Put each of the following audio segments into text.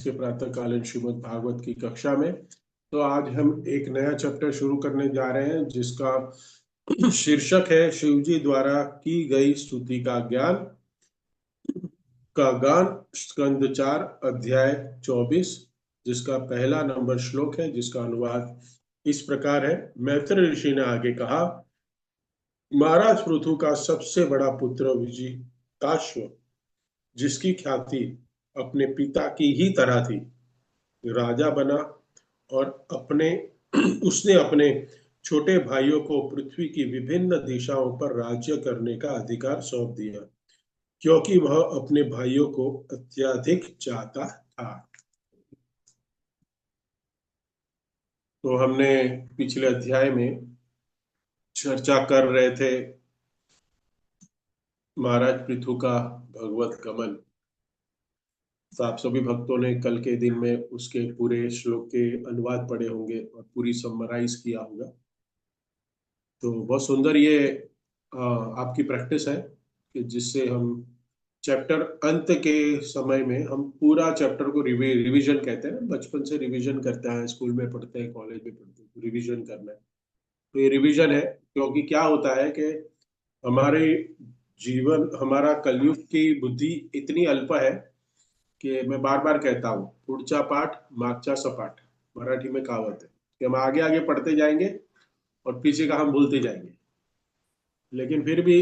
के प्रातःकालीन श्रीमद् भागवत की कक्षा में। तो आज हम एक नया चैप्टर शुरू करने जा रहे हैं जिसका शीर्षक है शिवजी द्वारा की गई स्तुति का ज्ञान का गान, स्कंद 4 अध्याय 24, जिसका पहला नंबर श्लोक है, जिसका अनुवाद इस प्रकार है। मैत्र ऋषि ने आगे कहा, महाराज पृथु का सबसे बड़ा पुत्र विजिताश्व, जिसकी ख्याति अपने पिता की ही तरह थी, राजा बना और अपने उसने अपने छोटे भाइयों को पृथ्वी की विभिन्न दिशाओं पर राज्य करने का अधिकार सौंप दिया, क्योंकि वह अपने भाइयों को अत्यधिक चाहता था। तो हमने पिछले अध्याय में चर्चा कर रहे थे महाराज पृथु का भगवत गमन। तो आप सभी भक्तों ने कल के दिन में उसके पूरे श्लोक के अनुवाद पढ़े होंगे और पूरी समराइज किया होगा। तो बहुत सुंदर ये आपकी प्रैक्टिस है कि जिससे हम चैप्टर अंत के समय में हम पूरा चैप्टर को रिवीजन कहते हैं, बचपन से रिवीजन करते हैं, स्कूल में पढ़ते हैं, कॉलेज में पढ़ते हैं, रिवीजन करना है। तो ये रिवीजन है क्योंकि क्या होता है कि हमारे जीवन, हमारा कलयुग की बुद्धि इतनी अल्प है कि मैं बार बार कहता हूँ, पुढचा पाठ मागचा सपाट, मराठी में कहावत है कि हम आगे आगे पढ़ते जाएंगे और पीछे का हम भूलते जाएंगे। लेकिन फिर भी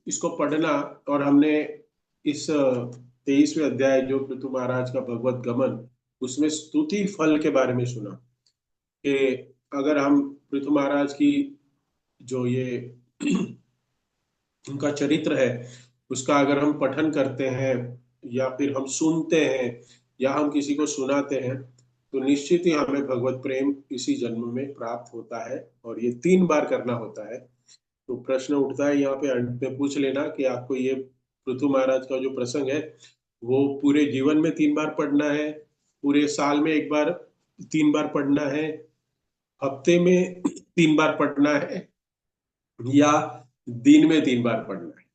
इसको पढ़ना, और हमने इस 23वें अध्याय जो पृथु महाराज का भगवत गमन, उसमें स्तुति फल के बारे में सुना कि अगर हम पृथु महाराज की जो ये उनका चरित्र है उसका अगर हम पठन करते हैं या फिर हम सुनते हैं या हम किसी को सुनाते हैं तो निश्चित ही हमें भगवत प्रेम इसी जन्म में प्राप्त होता है, और ये 3 बार करना होता है। तो प्रश्न उठता है यहाँ पे, अंत में पूछ लेना कि आपको ये पृथु महाराज का जो प्रसंग है वो पूरे जीवन में 3 बार पढ़ना है, पूरे साल में एक बार 3 बार पढ़ना है, हफ्ते में 3 बार पढ़ना है, या दिन में 3 बार पढ़ना है।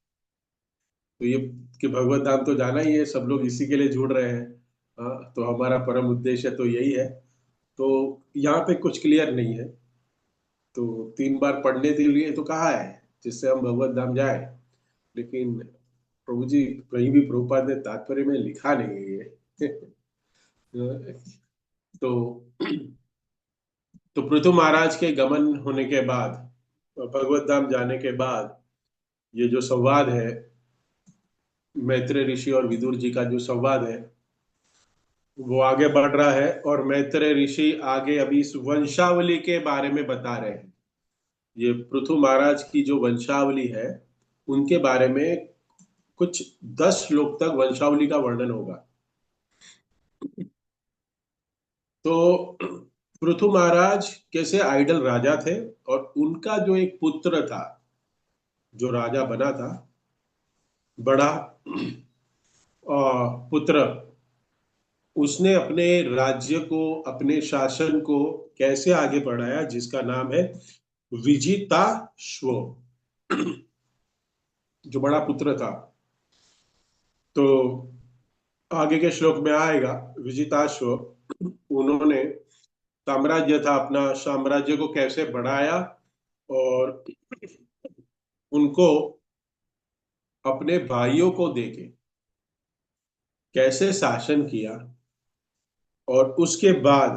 तो ये कि भगवत धाम तो जाना ही है, सब लोग इसी के लिए जुड़ रहे हैं। हाँ, तो हमारा परम उद्देश्य तो यही है। तो यहाँ पे कुछ क्लियर नहीं है, तो 3 बार पढ़ने के लिए तो कहा है जिससे हम भगवत धाम जाए, लेकिन प्रभु जी कहीं भी प्रभुपाद ने तात्पर्य में लिखा नहीं है ये तो तो पृथु महाराज के गमन होने के बाद, भगवत धाम जाने के बाद, ये जो संवाद है मैत्रेय ऋषि और विदुर जी का जो संवाद है वो आगे बढ़ रहा है, और मैत्रेय ऋषि आगे अभी इस वंशावली के बारे में बता रहे हैं। ये पृथु महाराज की जो वंशावली है उनके बारे में कुछ 10 श्लोक तक वंशावली का वर्णन होगा। तो पृथु महाराज कैसे आइडल राजा थे, और उनका जो एक पुत्र था जो राजा बना था, बड़ा पुत्र, उसने अपने राज्य को, अपने शासन को कैसे आगे बढ़ाया, जिसका नाम है विजिताश्व, जो बड़ा पुत्र था। तो आगे के श्लोक में आएगा विजिताश्व, उन्होंने साम्राज्य था, अपना साम्राज्य को कैसे बढ़ाया और उनको अपने भाइयों को देके कैसे शासन किया, और उसके बाद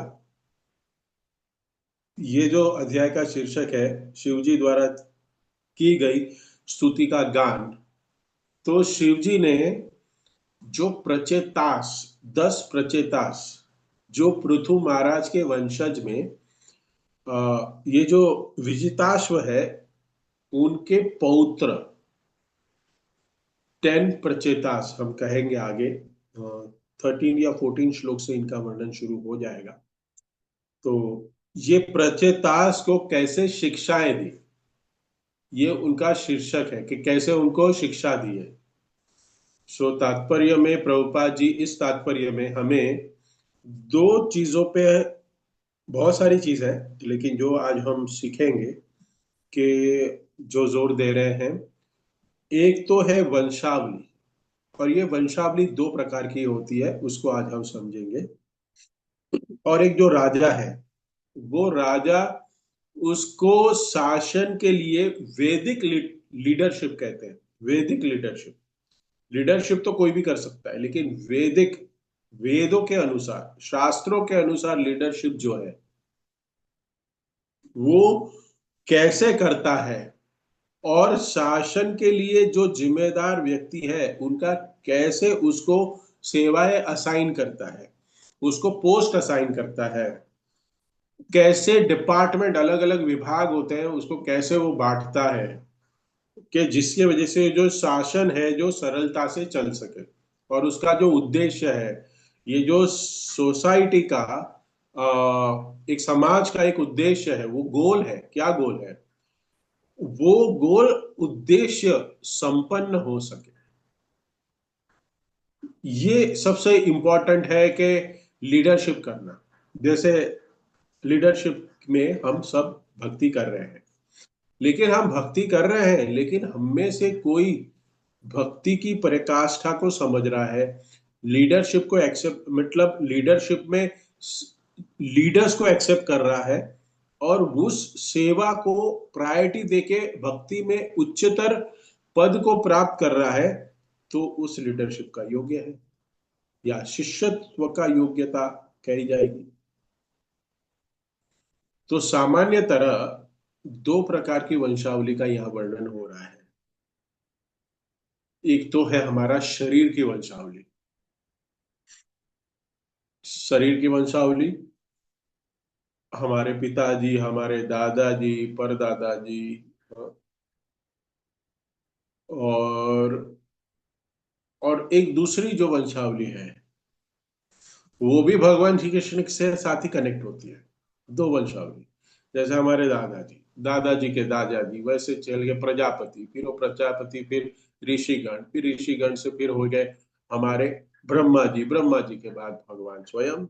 ये जो अध्याय का शीर्षक है शिवजी द्वारा की गई स्तुति का गान। तो शिवजी ने जो प्रचेतास, 10 प्रचेतास जो पृथु महाराज के वंशज में ये जो विजिताश्व है उनके पौत्र 10 प्रचेतास हम कहेंगे आगे, 13 या 14 श्लोक से इनका वर्णन शुरू हो जाएगा। तो ये प्रचेतास को कैसे शिक्षाएं दी, ये उनका शीर्षक है कि कैसे उनको शिक्षा दी है। सो तात्पर्य में प्रभुपाद जी इस तात्पर्य में हमें 2 चीजों पे, बहुत सारी चीज है लेकिन जो आज हम सीखेंगे कि जो जोर दे रहे हैं, एक तो है वंशावली, और ये वंशावली दो प्रकार की होती है, उसको आज हम समझेंगे। और एक जो राजा है, वो राजा, उसको शासन के लिए वैदिक लीडरशिप कहते हैं। वैदिक लीडरशिप, लीडरशिप तो कोई भी कर सकता है, लेकिन वैदिक, वेदों के अनुसार, शास्त्रों के अनुसार लीडरशिप जो है वो कैसे करता है, और शासन के लिए जो जिम्मेदार व्यक्ति है उनका कैसे उसको सेवाएं असाइन करता है, उसको पोस्ट असाइन करता है, कैसे डिपार्टमेंट, अलग अलग विभाग होते हैं उसको कैसे वो बांटता है, कि जिसकी वजह से जो शासन है जो सरलता से चल सके। और उसका जो उद्देश्य है, ये जो सोसाइटी का, एक समाज का एक उद्देश्य है, वो गोल है, क्या गोल है, वो गोल, उद्देश्य संपन्न हो सके। ये सबसे इंपॉर्टेंट है कि लीडरशिप करना। जैसे लीडरशिप में हम सब भक्ति कर रहे हैं, लेकिन हम भक्ति कर रहे हैं, लेकिन हम में से कोई भक्ति की पराकाष्ठा को समझ रहा है, लीडरशिप को एक्सेप्ट, मतलब लीडरशिप में लीडर्स को एक्सेप्ट कर रहा है, और उस सेवा को प्रायोरिटी देके भक्ति में उच्चतर पद को प्राप्त कर रहा है, तो उस लीडरशिप का योग्य है, या शिष्यत्व का योग्यता कही जाएगी। तो सामान्य तरह दो प्रकार की वंशावली का यहां वर्णन हो रहा है। एक तो है हमारा शरीर की वंशावली, शरीर की वंशावली, हमारे पिताजी, हमारे दादाजी, परदादाजी, और एक दूसरी जो वंशावली है, वो भी भगवान श्री कृष्ण से साथ ही कनेक्ट होती है। दो वंशावली, जैसे हमारे दादाजी, दादाजी के दादाजी, वैसे चल गए प्रजापति, फिर वो प्रजापति, फिर ऋषिगण, फिर ऋषिगण से फिर हो गए हमारे ब्रह्मा जी, ब्रह्मा जी के बाद भगवान स्वयं।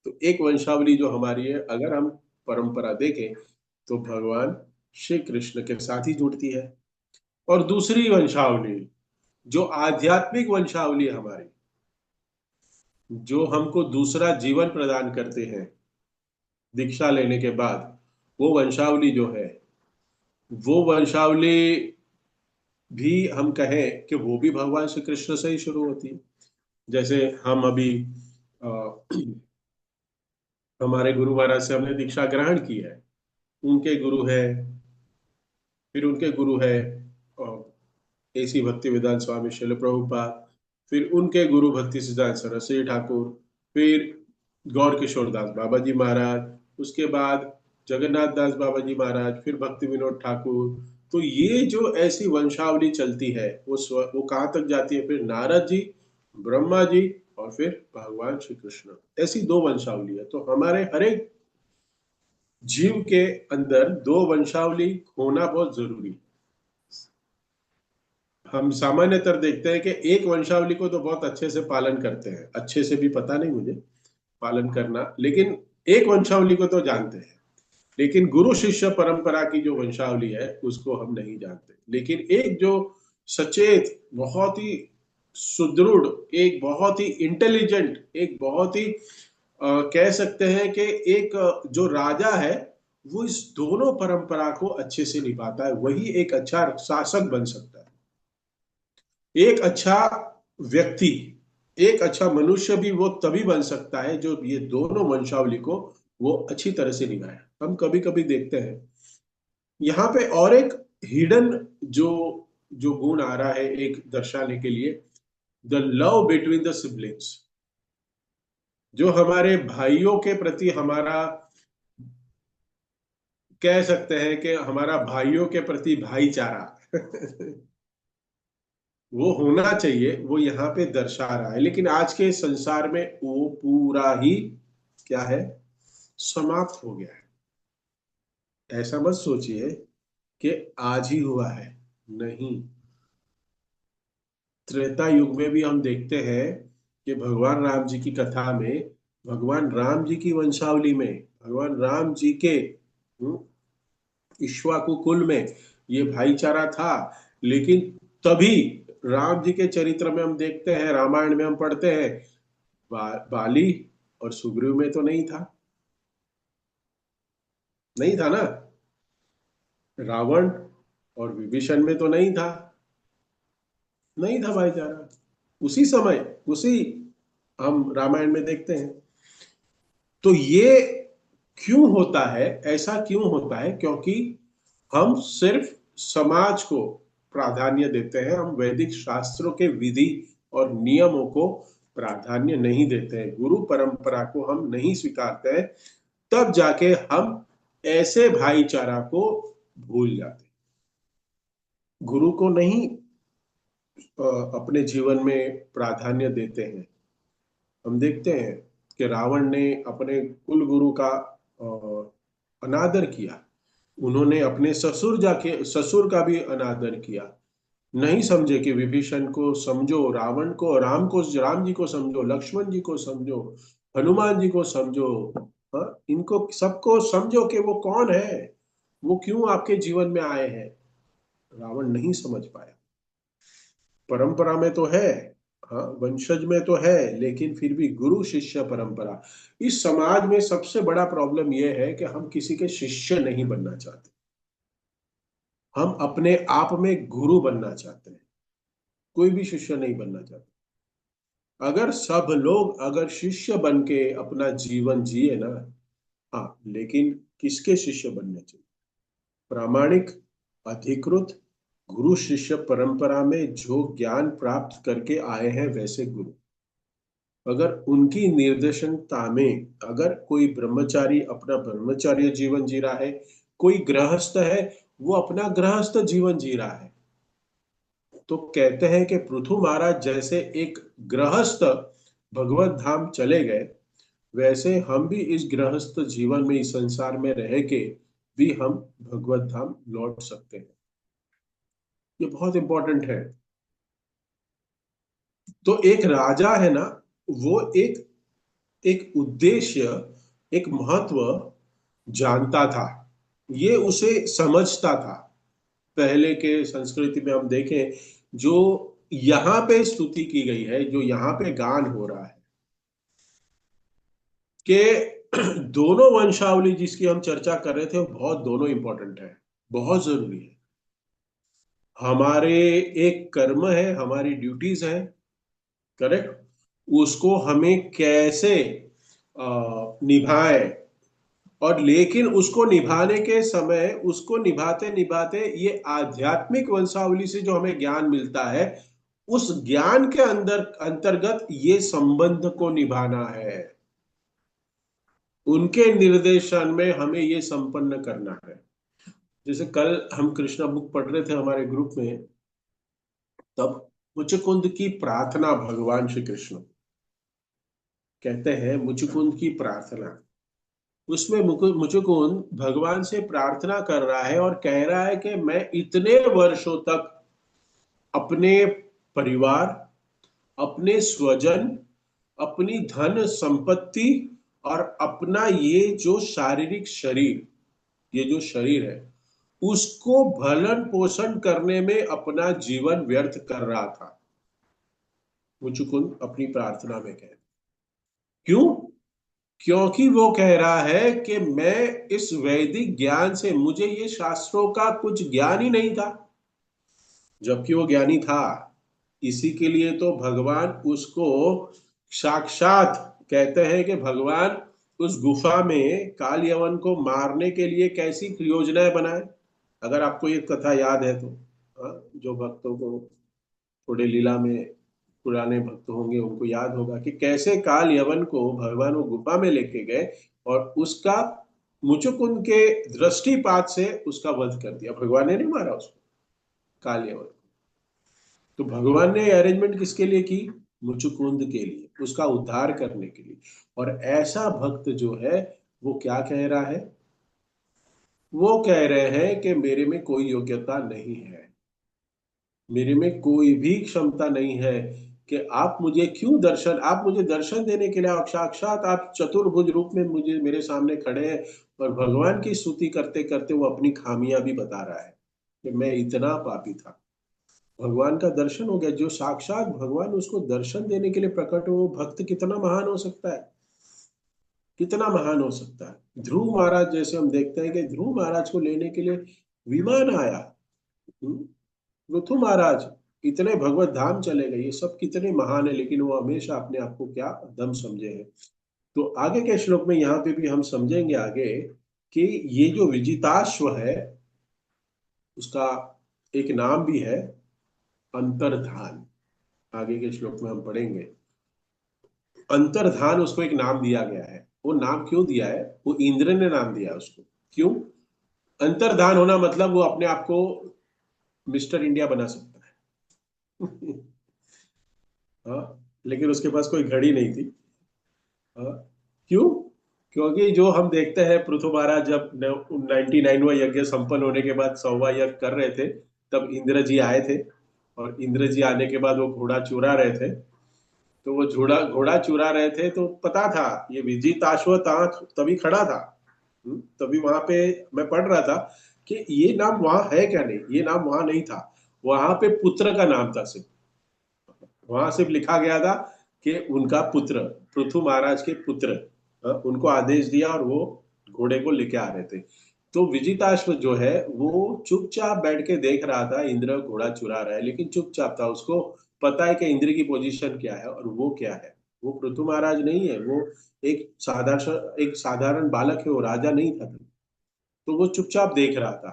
तो एक वंशावली जो हमारी है, अगर हम परंपरा देखें, तो भगवान श्री कृष्ण के साथ ही जुड़ती है। और दूसरी वंशावली, जो आध्यात्मिक वंशावली है हमारी, जो हमको दूसरा जीवन प्रदान करते हैं दीक्षा लेने के बाद, वो वंशावली जो है, वो वंशावली भी हम कहें कि वो भी भगवान श्री कृष्ण से ही शुरू होती है। जैसे हम अभी अ, हमारे गुरु महाराज से हमने दीक्षा ग्रहण की है, उनके गुरु है, फिर उनके गुरु है एसी भक्ति वेदांत स्वामी शिल प्रभुपाद, फिर उनके गुरु भक्ति सिद्धांत सरस्वती ठाकुर, फिर गौर किशोर दास बाबा जी महाराज, उसके बाद जगन्नाथ दास बाबा जी महाराज, फिर भक्ति विनोद ठाकुर। तो ये जो ऐसी वंशावली चलती है, वो कहाँ तक जाती है, फिर नारद जी, ब्रह्मा जी, और फिर भगवान श्री कृष्ण। ऐसी दो वंशावली है। तो हमारे हर एक जीव के अंदर दो वंशावली होना बहुत जरूरी है। हम सामान्यतर देखते हैं कि एक वंशावली को तो बहुत अच्छे से पालन करते हैं, अच्छे से भी पता नहीं मुझे पालन करना, लेकिन एक वंशावली को तो जानते हैं। लेकिन गुरु शिष्य परंपरा की जो वंशावली है उसको हम नहीं जानते। लेकिन एक जो सचेत, बहुत ही सुदृढ़, एक बहुत ही इंटेलिजेंट, एक बहुत ही कह सकते हैं कि एक जो राजा है, वो इस दोनों परंपरा को अच्छे से निभाता है, वही एक अच्छा शासक बन सकता है। एक अच्छा व्यक्ति, एक अच्छा मनुष्य भी वो तभी बन सकता है जो ये दोनों वंशावली को वो अच्छी तरह से निभाए। हम कभी कभी देखते हैं यहाँ पे और एक हिडन जो जो गुण आ रहा है एक दर्शाने के लिए, the love between the siblings, जो हमारे भाइयों के प्रति हमारा, कह सकते हैं कि हमारा भाइयों के प्रति भाईचारा वो होना चाहिए, वो यहाँ पे दर्शा रहा है। लेकिन आज के संसार में वो पूरा ही क्या है, समाप्त हो गया है। ऐसा मत सोचिए कि आज ही हुआ है, नहीं। त्रेता युग में भी हम देखते हैं कि भगवान राम जी की कथा में, भगवान राम जी की वंशावली में, भगवान राम जी के इक्ष्वाकु कुल में ये भाईचारा था। लेकिन तभी राम जी के चरित्र में हम देखते हैं, रामायण में हम पढ़ते हैं, बाली और सुग्रीव में तो नहीं था, नहीं था ना। रावण और विभीषण में तो नहीं था, नहीं था भाईचारा उसी समय, उसी हम रामायण में देखते हैं। तो ये क्यों होता है, ऐसा क्यों होता है? क्योंकि हम सिर्फ समाज को प्राधान्य देते हैं, हम वैदिक शास्त्रों के विधि और नियमों को प्राधान्य नहीं देते हैं, गुरु परंपरा को हम नहीं स्वीकारते हैं। तब जाके हम ऐसे भाईचारा को भूल जाते हैं, गुरु को नहीं अपने जीवन में प्राधान्य देते हैं। हम देखते हैं कि रावण ने अपने कुल गुरु का अनादर किया, उन्होंने अपने ससुर का भी अनादर किया, नहीं समझे कि विभीषण को समझो, रावण को, राम जी को समझो, लक्ष्मण जी को समझो, हनुमान जी को समझो, हाँ, इनको सबको समझो कि वो कौन है, वो क्यों आपके जीवन में आए हैं। रावण नहीं समझ पाया। परंपरा में तो है, हाँ, वंशज में तो है, लेकिन फिर भी गुरु शिष्य परंपरा, इस समाज में सबसे बड़ा प्रॉब्लम यह है कि हम किसी के शिष्य नहीं बनना चाहते, हम अपने आप में गुरु बनना चाहते हैं, कोई भी शिष्य नहीं बनना चाहता। अगर सब लोग अगर शिष्य बन के अपना जीवन जिए ना, हाँ, लेकिन किसके शिष्य बनने चाहिए? प्रामाणिक, अधिकृत, गुरु शिष्य परंपरा में जो ज्ञान प्राप्त करके आए हैं वैसे गुरु, अगर उनकी निर्देशनता में अगर कोई ब्रह्मचारी अपना ब्रह्मचार्य जीवन जी रहा है, कोई गृहस्थ है वो अपना गृहस्थ जीवन जी रहा है, तो कहते हैं कि पृथु महाराज जैसे एक गृहस्थ भगवत धाम चले गए, वैसे हम भी इस गृहस्थ जीवन में, इस संसार में रह के भी हम भगवत धाम लौट सकते हैं। ये बहुत इंपॉर्टेंट है। तो एक राजा है ना, वो एक एक उद्देश्य, एक महत्व जानता था, ये उसे समझता था। पहले के संस्कृति में हम देखें, जो यहाँ पे स्तुति की गई है, जो यहाँ पे गान हो रहा है, कि दोनों वंशावली जिसकी हम चर्चा कर रहे थे, वो बहुत दोनों इंपॉर्टेंट है, बहुत जरूरी है। हमारे एक कर्म है, हमारी ड्यूटीज है, करेक्ट, उसको हमें कैसे निभाए, और लेकिन उसको निभाने के समय, उसको निभाते निभाते ये आध्यात्मिक वंशावली से जो हमें ज्ञान मिलता है, उस ज्ञान के अंदर अंतर्गत ये संबंध को निभाना है, उनके निर्देशन में हमें ये संपन्न करना है। जैसे कल हम कृष्णा बुक पढ़ रहे थे हमारे ग्रुप में, तब मुचुकुंद की प्रार्थना, भगवान श्री कृष्ण कहते हैं मुचुकुंद की प्रार्थना, उसमें मुचुकुंद भगवान से प्रार्थना कर रहा है और कह रहा है कि मैं इतने वर्षों तक अपने परिवार, अपने स्वजन, अपनी धन संपत्ति और अपना ये जो शारीरिक शरीर, ये जो शरीर है, उसको भरण पोषण करने में अपना जीवन व्यर्थ कर रहा था। मुचुकुंद अपनी प्रार्थना में कह, क्यों? क्योंकि वो कह रहा है कि मैं इस वैदिक ज्ञान से, मुझे ये शास्त्रों का कुछ ज्ञान ही नहीं था, जबकि वो ज्ञानी था। इसी के लिए तो भगवान उसको साक्षात कहते हैं कि भगवान उस गुफा में काल यवन को मारने के लिए कैसी योजनाएं बनाए। अगर आपको ये कथा याद है तो, हाँ, जो भक्तों को थोड़े लीला में पुराने भक्त होंगे उनको याद होगा कि कैसे काल यवन को भगवान वो गुफा में लेके गए और उसका मुचुकुंद के दृष्टिपात से उसका वध कर दिया। भगवान ने नहीं मारा उसको, काल यवन। तो भगवान ने अरेंजमेंट किसके लिए की? मुचुकुंद के लिए, उसका उद्धार करने के लिए। और ऐसा भक्त जो है वो क्या कह रहा है? वो कह रहे हैं कि मेरे में कोई योग्यता नहीं है, मेरे में कोई भी क्षमता नहीं है कि आप मुझे क्यों दर्शन, आप मुझे दर्शन देने के लिए, आप साक्षात आप चतुर्भुज रूप में मुझे मेरे सामने खड़े हैं, और भगवान की स्तुति करते करते वो अपनी खामियां भी बता रहा है कि मैं इतना पापी था। भगवान का दर्शन हो गया, जो साक्षात भगवान उसको दर्शन देने के लिए प्रकट हो, वो भक्त कितना महान हो सकता है, कितना महान हो सकता है। ध्रुव महाराज जैसे हम देखते हैं कि ध्रुव महाराज को लेने के लिए विमान आया। हम्म, पृथु महाराज इतने भगवत धाम चले गए, ये सब कितने महान है, लेकिन वो हमेशा अपने आप को क्या दम समझे हैं। तो आगे के श्लोक में यहाँ पे भी हम समझेंगे आगे कि ये जो विजिताश्व है उसका एक नाम भी है अंतर्धान। आगे के श्लोक में हम पढ़ेंगे अंतर्धान, उसको एक नाम दिया गया है। वो नाम क्यों दिया है? वो इंद्र ने नाम दिया उसको। क्यों? अंतर्धान होना मतलब वो अपने आप को मिस्टर इंडिया बना सकता है। हाँ, लेकिन उसके पास कोई घड़ी नहीं थी। हाँ, क्यों? क्योंकि जो हम देखते हैं पृथु महाराज जब 99वां यज्ञ संपन्न होने के बाद 100वां यज्ञ कर रहे थे, तब इंद्र जी आए थे। और इंद्र जी आने के बाद वो घोड़ा चुरा रहे थे। तो वो घोड़ा घोड़ा चुरा रहे थे, तो पता था ये विजिताश्व तभी खड़ा था। तभी वहां पे मैं पढ़ रहा था कि ये नाम वहां है क्या, नहीं ये नाम वहां नहीं था। वहां पे पुत्र का नाम था सिर्फ। वहां सिर्फ लिखा गया था कि उनका पुत्र, पृथु महाराज के पुत्र, उनको आदेश दिया और वो घोड़े को लेके आ रहे थे। तो विजिताश्व जो है वो चुपचाप बैठ के देख रहा था इंद्र घोड़ा चुरा रहा है, लेकिन चुपचाप था। उसको पता है कि इंद्र की पोजीशन क्या है और वो क्या है। वो पृथु महाराज नहीं है, वो एक साधारण बालक है, वो राजा नहीं था। तो वो चुपचाप देख रहा था।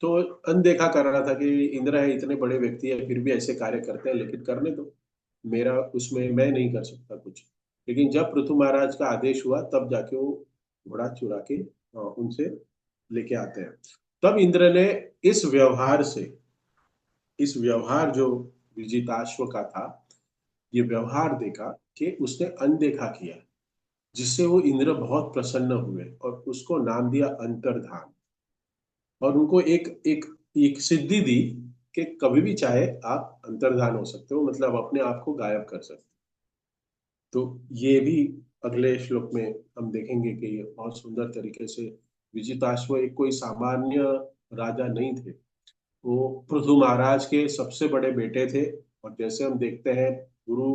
तो अनदेखा कर रहा था कि इंद्र है, इतने बड़े व्यक्ति है, फिर भी ऐसे कार्य करते हैं, लेकिन करने दो, मेरा उसमें मैं नहीं कर सकता कुछ। लेकिन जब पृथु महाराज का आदेश हुआ तब जाके वो घोड़ा चुरा के उनसे लेके आते हैं। तब इंद्र ने इस व्यवहार से, इस व्यवहार जो विजिताश्व का था, ये व्यवहार देखा कि उसने अनदेखा किया, जिससे वो इंद्र बहुत प्रसन्न हुए और उसको नाम दिया अंतर्धान। और उनको एक एक एक सिद्धि दी कि कभी भी चाहे आप अंतर्धान हो सकते हो, मतलब अपने आप को गायब कर सकते हो। तो ये भी अगले श्लोक में हम देखेंगे कि ये बहुत सुंदर तरीके से विजिताश्व एक कोई सामान्य राजा नहीं थे। वो पृथु महाराज के सबसे बड़े बेटे थे। और जैसे हम देखते हैं गुरु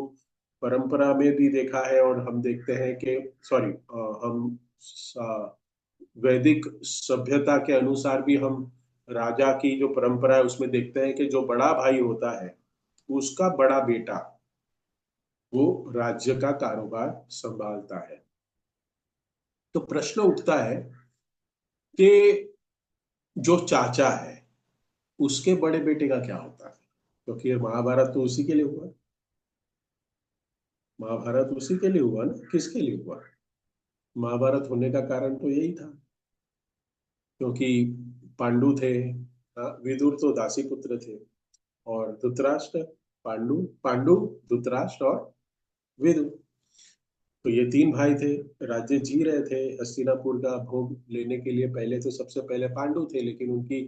परंपरा में भी देखा है, और हम देखते हैं कि सॉरी हम वैदिक सभ्यता के अनुसार भी हम राजा की जो परंपरा है उसमें देखते हैं कि जो बड़ा भाई होता है उसका बड़ा बेटा वो राज्य का कारोबार संभालता है। तो प्रश्न उठता है कि जो चाचा है उसके बड़े बेटे का क्या होता है, क्योंकि ये महाभारत तो उसी के लिए हुआ। महाभारत उसी के लिए हुआ ना, किसके लिए हुआ? महाभारत होने का कारण तो यही था, क्योंकि पांडु थे। विदुर तो दासी पुत्र थे, और धृतराष्ट्र, पांडु पांडु धृतराष्ट्र और विदुर, तो ये तीन भाई थे। राज्य जी रहे थे हस्तिनापुर का भोग लेने के लिए। पहले तो सबसे पहले पांडु थे, लेकिन उनकी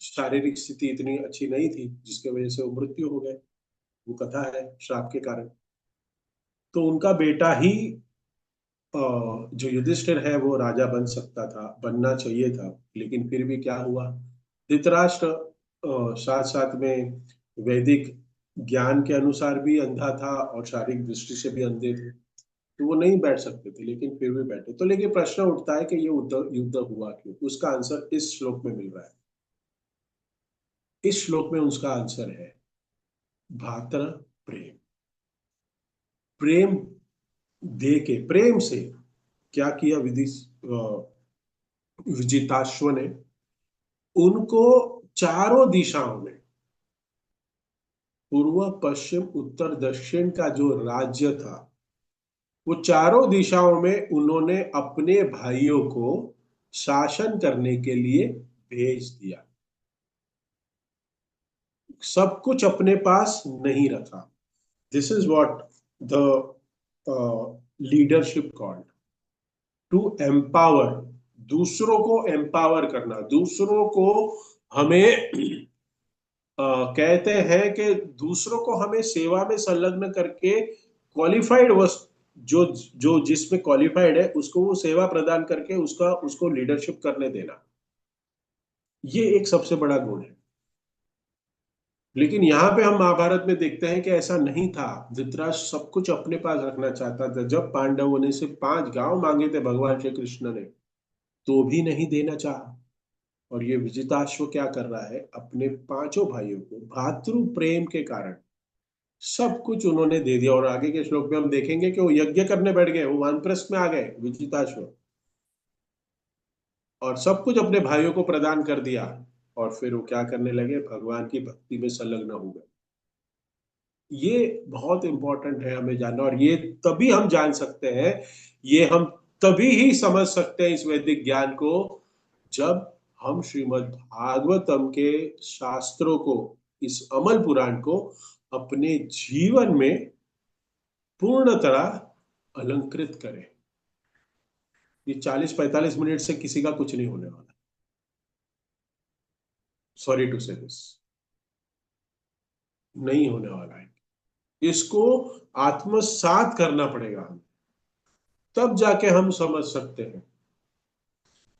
शारीरिक स्थिति इतनी अच्छी नहीं थी, जिसके वजह से वो मृत्यु हो गए। वो कथा है, श्राप के कारण। तो उनका बेटा ही जो युधिष्ठिर है वो राजा बन सकता था, बनना चाहिए था। लेकिन फिर भी क्या हुआ, धृतराष्ट्र साथ साथ में वैदिक ज्ञान के अनुसार भी अंधा था और शारीरिक दृष्टि से भी अंधे थे, तो वो नहीं बैठ सकते थे, लेकिन फिर भी बैठे। तो लेकिन प्रश्न उठता है कि ये युद्ध युद्ध हुआ क्यों? उसका आंसर इस श्लोक में मिल रहा है। इस श्लोक में उसका आंसर है भात्र प्रेम। प्रेम दे के, प्रेम से क्या किया विजिताश्व ने? उनको चारों दिशाओं में, पूर्व पश्चिम उत्तर दक्षिण का जो राज्य था, वो चारों दिशाओं में उन्होंने अपने भाइयों को शासन करने के लिए भेज दिया। सब कुछ अपने पास नहीं रखा। This is what the leadership called, to empower. दूसरों को एम्पावर करना, दूसरों को हमें कहते हैं कि दूसरों को हमें सेवा में संलग्न करके क्वालिफाइड वस्तु, जो जो जिसमें क्वालिफाइड है उसको वो सेवा प्रदान करके उसका उसको लीडरशिप करने देना, ये एक सबसे बड़ा गुण है। लेकिन यहाँ पे हम महाभारत में देखते हैं कि ऐसा नहीं था। धृतराष्ट्र सब कुछ अपने पास रखना चाहता था। जब पांडवों ने से 5 गांव मांगे थे भगवान श्री कृष्ण ने, तो भी नहीं देना चाहा। और ये विजिताश्व क्या कर रहा है, अपने 5 भाइयों को भातृ प्रेम के कारण सब कुछ उन्होंने दे दिया। और आगे के श्लोक में हम देखेंगे कि वो यज्ञ करने बैठ गए, वो वानप्रस्थ में आ गए विजिताश्व, और सब कुछ अपने भाइयों को प्रदान कर दिया। और फिर वो क्या करने लगे, भगवान की भक्ति में संलग्न हो गए। ये बहुत इंपॉर्टेंट है हमें जानना, और ये तभी हम जान सकते हैं, ये हम तभी ही समझ सकते हैं इस वैदिक ज्ञान को, जब हम श्रीमद् भागवतम के शास्त्रों को, इस अमल पुराण को अपने जीवन में पूर्ण तरह अलंकृत करें। ये 40-45 मिनट से किसी का कुछ नहीं होने वाला। सॉरी टू से दिस, नहीं होने वाला है। इसको आत्मसात करना पड़ेगा हमें, तब जाके हम समझ सकते हैं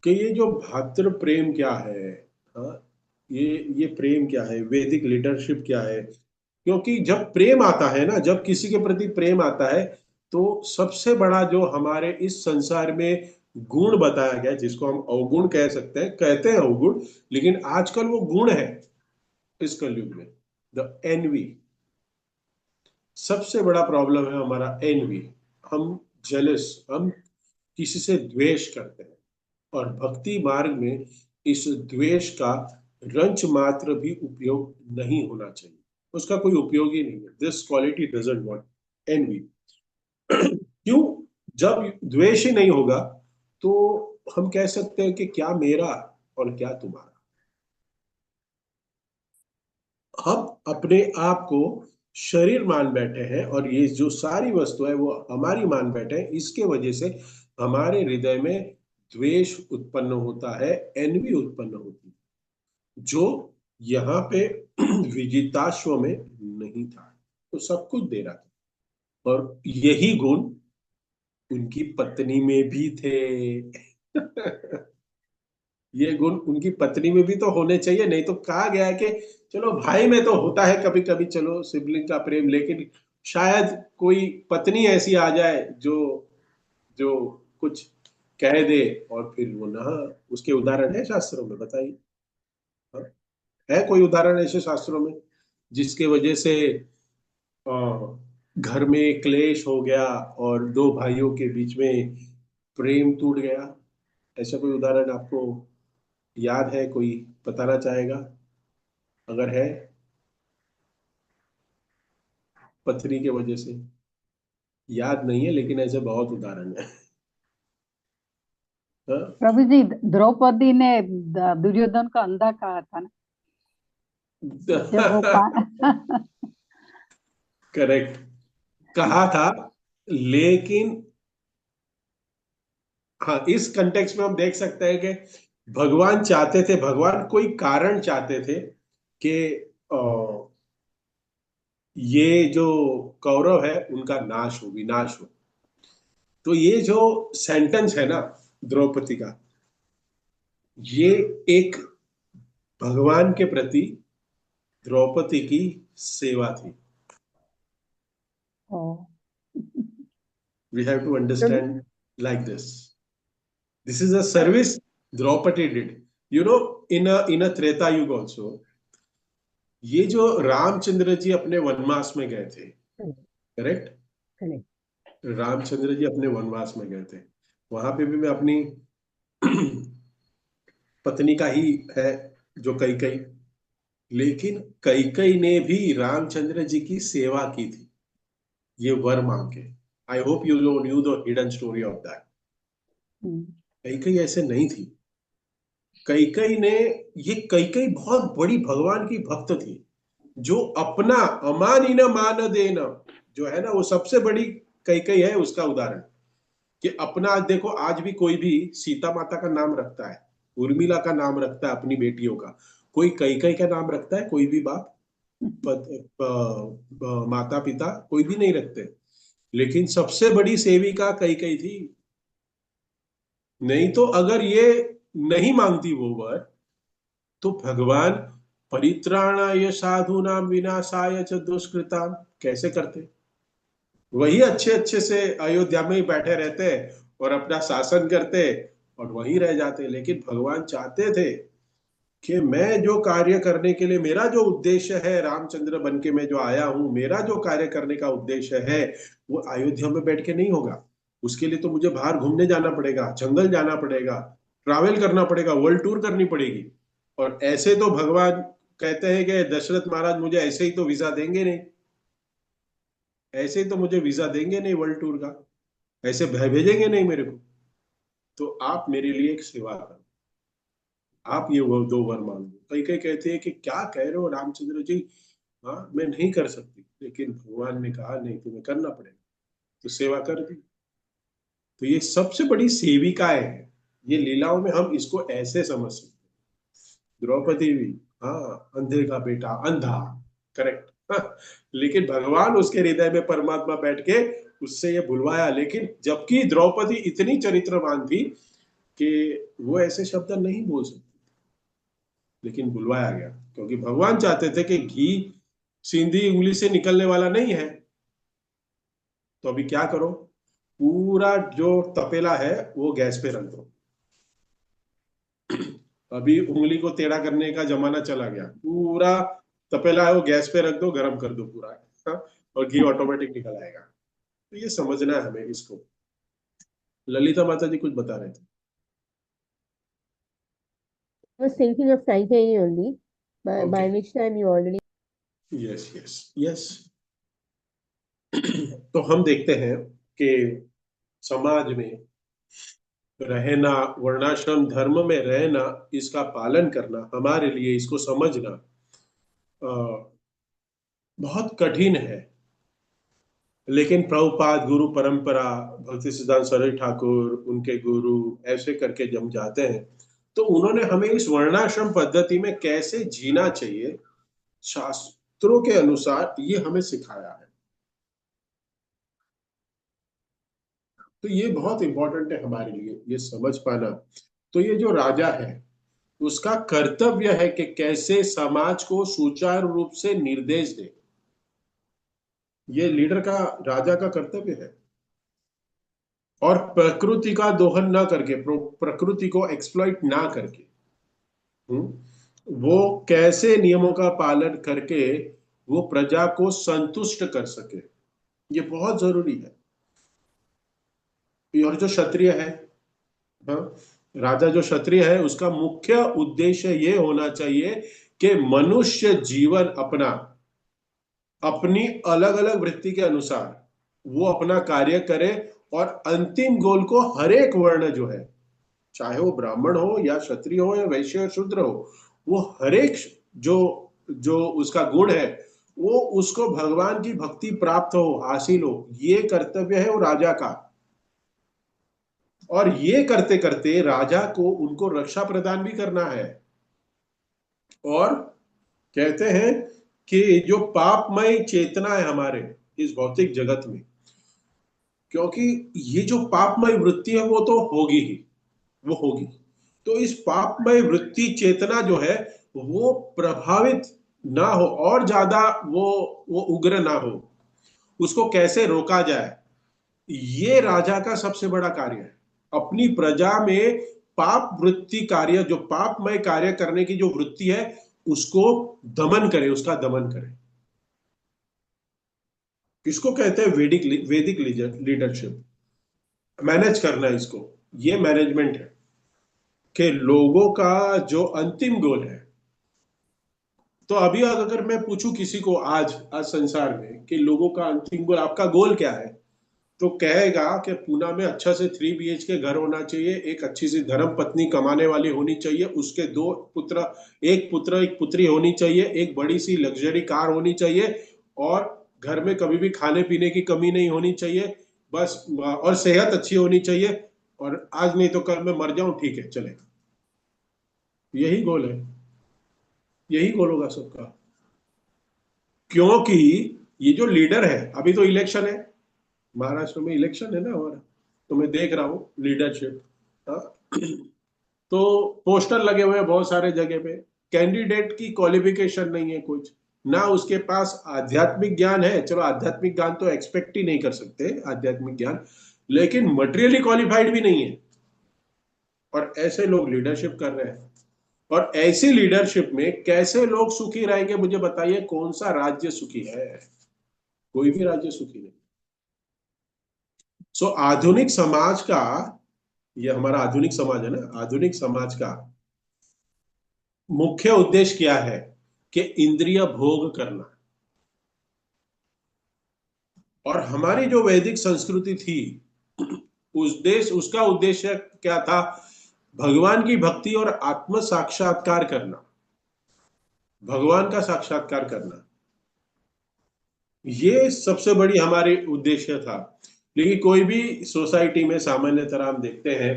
कि ये जो भातृ प्रेम क्या है। हाँ, ये प्रेम क्या है, वैदिक लीडरशिप क्या है। क्योंकि जब प्रेम आता है ना, जब किसी के प्रति प्रेम आता है, तो सबसे बड़ा जो हमारे इस संसार में गुण बताया गया, जिसको हम अवगुण कह सकते हैं, कहते हैं अवगुण, लेकिन आजकल वो गुण है इस कलयुग में, द एनवी। सबसे बड़ा प्रॉब्लम है हमारा एनवी। हम जेलस, हम किसी से द्वेष करते हैं। और भक्ति मार्ग में इस द्वेष का रंच मात्र भी उपयोग नहीं होना चाहिए। उसका कोई उपयोग ही नहीं है। This quality doesn't want envy. क्यों? जब द्वेष ही नहीं होगा, तो हम कह सकते हैं कि क्या मेरा और क्या तुम्हारा। हम अपने आप को शरीर मान बैठे हैं, और ये जो सारी वस्तु है वो हमारी मान बैठे हैं। इसके वजह से हमारे हृदय में द्वेष उत्पन्न होता है, एनवी उत्पन्न होती है, जो यहाँ पे विजिताश्व में नहीं था। तो सब कुछ दे रहा था, और यही गुण उनकी पत्नी में भी थे। ये गुण उनकी पत्नी में भी तो होने चाहिए, नहीं तो कहा गया है कि चलो भाई में तो होता है कभी कभी, चलो सिबलिंग का प्रेम, लेकिन शायद कोई पत्नी ऐसी आ जाए जो जो कुछ कह दे, और फिर वो ना। उसके उदाहरण है शास्त्रों में, बताइए। हाँ? है कोई उदाहरण ऐसे शास्त्रों में जिसके वजह से अ, घर में क्लेश हो गया और 2 भाइयों के बीच में प्रेम टूट गया? ऐसा कोई उदाहरण आपको याद है? कोई बताना चाहेगा अगर है, पत्नी के वजह से? याद नहीं है, लेकिन ऐसे बहुत उदाहरण है। हाँ? प्रभु जी, द्रौपदी ने दुर्योधन को अंधा कहा था ना, जब वो करेक्ट, कहा था। लेकिन हाँ, इस कंटेक्स्ट में हम देख सकते हैं कि भगवान चाहते थे, भगवान कोई कारण चाहते थे कि अ, ये जो कौरव है उनका नाश हो, विनाश हो। तो ये जो सेंटेंस है ना द्रौपदी का, ये एक भगवान के प्रति द्रौपदी की सेवा थी। ओ, We have to चलो। understand like this. This is a service Draupadi did. You know, in a Treta Yuga also, ये जो रामचंद्र जी अपने वनवास में गए थे, करेक्ट? रामचंद्र जी अपने वनवास में गए थे, वहां पे भी मैं अपनी पत्नी का ही है, जो कैकई। लेकिन कैकई ने भी रामचंद्र जी की सेवा की थी, ये वर मांग के। I hope you new the hidden story of that. Kaikeyi ऐसे नहीं थी। कैकई ने, ये कैकई बहुत बड़ी भगवान की भक्त थी, जो अपना अमानी न मान देना, जो है ना, वो सबसे बड़ी कैकई है उसका उदाहरण। कि अपना, देखो आज भी कोई भी सीता माता का नाम रखता है, उर्मिला का नाम रखता है अपनी बेटियों का, कोई कैकई का नाम रखता है? कोई भी बाप, माता पिता कोई भी नहीं रखते। लेकिन सबसे बड़ी सेविका कैकई थी। नहीं तो अगर ये नहीं मांगती वो वर, तो भगवान परित्राणाय साधूनां विनाशाय च दुष्कृताम, कैसे करते? वही अच्छे अच्छे से अयोध्या में ही बैठे रहते और अपना शासन करते और वहीं रह जाते, लेकिन भगवान चाहते थे कि मैं जो कार्य करने के लिए, मेरा जो उद्देश्य है, रामचंद्र बन के मैं जो आया हूं, मेरा जो कार्य करने का उद्देश्य है वो अयोध्या में बैठ के नहीं होगा। उसके लिए तो मुझे बाहर घूमने जाना पड़ेगा, जंगल जाना पड़ेगा, ट्रैवल करना पड़ेगा, वर्ल्ड टूर करनी पड़ेगी। और ऐसे तो भगवान कहते हैं कि दशरथ महाराज मुझे ऐसे ही तो वीजा देंगे नहीं, ऐसे ही तो मुझे वीजा देंगे नहीं वर्ल्ड टूर का, ऐसे भेजेंगे नहीं मेरे को। तो आप मेरे लिए एक सेवा करो, आप ये वो 2 वर मांगो। कई कई कहते हैं कि क्या कह रहे हो रामचंद्र जी, हाँ मैं नहीं कर सकती, लेकिन भगवान ने कहा नहीं तुम्हें करना पड़ेगा, तो सेवा कर दी। तो ये सबसे बड़ी सेविकाएं है, ये लीलाओं में हम इसको ऐसे समझ सकते हैं। द्रौपदी भी, हाँ अंधे का बेटा अंधा, करेक्ट। हाँ, लेकिन भगवान उसके हृदय में परमात्मा बैठ के उससे ये बुलवाया, लेकिन जबकि द्रौपदी इतनी चरित्रवान थी कि वो ऐसे शब्द नहीं बोल सकती, लेकिन बुलवाया गया क्योंकि भगवान चाहते थे कि घी सीधी उंगली से निकलने वाला नहीं है। तो अभी क्या करो, पूरा जो तपेला है वो गैस पे रख दो। अभी उंगली को टेढ़ा करने का जमाना चला गया, पूरा तपेला है वो गैस पे रख दो, गर्म कर दो पूरा। हाँ, और घी ऑटोमेटिक निकल आएगा। तो ये समझना है हमें इसको। ललिता माता जी कुछ बता रहे थे। Was thinking of Taipei only, okay, by which time you already. Yes yes yes. तो हम देखते हैं कि समाज में रहना, वर्णाश्रम धर्म में रहना, इसका पालन करना हमारे लिए, इसको समझना अ, बहुत कठिन है। लेकिन प्रभुपाद गुरु परंपरा, भक्ति सिद्धांत सरस्वती ठाकुर, उनके गुरु, ऐसे करके जम जाते हैं, तो उन्होंने हमें इस वर्णाश्रम पद्धति में कैसे जीना चाहिए, शास्त्रों के अनुसार ये हमें सिखाया है। तो ये बहुत इंपॉर्टेंट है हमारे लिए ये समझ पाना। तो ये जो राजा है उसका कर्तव्य है कि कैसे समाज को सुचारू रूप से निर्देश दे। ये लीडर का, राजा का कर्तव्य है। और प्रकृति का दोहन ना करके, प्रकृति को एक्सप्लॉइट ना करके, वो कैसे नियमों का पालन करके वो प्रजा को संतुष्ट कर सके, ये बहुत जरूरी है। और जो क्षत्रिय है, हाँ, राजा जो क्षत्रिय है उसका मुख्य उद्देश्य ये होना चाहिए कि मनुष्य जीवन अपना, अपनी अलग अलग वृत्ति के अनुसार वो अपना कार्य करे, और अंतिम गोल को हर एक वर्ण जो है, चाहे वो ब्राह्मण हो या क्षत्रिय हो या वैश्य या शूद्र हो, वो हर एक जो जो उसका गुण है वो उसको भगवान की भक्ति प्राप्त हो, हासिल हो, ये कर्तव्य है वो राजा का। और ये करते करते राजा को उनको रक्षा प्रदान भी करना है। और कहते हैं कि जो पापमय चेतना है हमारे इस भौतिक जगत में, क्योंकि ये जो पापमय वृत्ति है वो तो होगी ही, वो होगी। तो इस पापमय वृत्ति चेतना जो है वो प्रभावित ना हो, और ज्यादा वो उग्र ना हो, उसको कैसे रोका जाए, ये राजा का सबसे बड़ा कार्य है। अपनी प्रजा में पाप वृत्ति कार्य, जो पापमय कार्य करने की जो वृत्ति है उसको दमन करे, उसका दमन करे। किसको कहते हैं? वैदिक लीडरशिप, मैनेज करना इसको, ये मैनेजमेंट है कि लोगों का जो अंतिम गोल है। तो अभी अगर मैं पूछूं किसी को आज आज संसार में कि लोगों का अंतिम गोल, आपका गोल क्या है, तो कहेगा कि पूना में अच्छा से 3 BHK घर होना चाहिए, एक अच्छी सी धर्म पत्नी कमाने वाली होनी चाहिए, उसके 2 पुत्र, एक पुत्र एक पुत्री होनी चाहिए, एक बड़ी सी लग्जरी कार होनी चाहिए, और घर में कभी भी खाने पीने की कमी नहीं होनी चाहिए, बस, और सेहत अच्छी होनी चाहिए, और आज नहीं तो कल मैं मर जाऊं, ठीक है चलेगा। यही गोल है, यही गोल होगा सबका। क्योंकि ये जो लीडर है, अभी तो इलेक्शन है, महाराष्ट्र में इलेक्शन है ना हमारा, तो मैं देख रहा हूँ लीडरशिप। हाँ, तो पोस्टर लगे हुए हैं बहुत सारे जगह पे, कैंडिडेट की क्वालिफिकेशन नहीं है कुछ, ना उसके पास आध्यात्मिक ज्ञान है। चलो आध्यात्मिक ज्ञान तो एक्सपेक्ट ही नहीं कर सकते, आध्यात्मिक ज्ञान, लेकिन मटेरियली क्वालिफाइड भी नहीं है, और ऐसे लोग लीडरशिप कर रहे हैं। और ऐसी लीडरशिप में कैसे लोग सुखी रहेंगे, मुझे बताइए, कौन सा राज्य सुखी है? कोई भी राज्य सुखी नहीं। सो आधुनिक समाज का, ये हमारा आधुनिक समाज है ना, आधुनिक समाज का मुख्य उद्देश्य क्या है? कि इंद्रिय भोग करना। और हमारी जो वैदिक संस्कृति थी, उसका उद्देश्य क्या था? भगवान की भक्ति और आत्म साक्षात्कार करना, भगवान का साक्षात्कार करना, ये सबसे बड़ी हमारी उद्देश्य था। लेकिन कोई भी सोसाइटी में सामान्यतः हम देखते हैं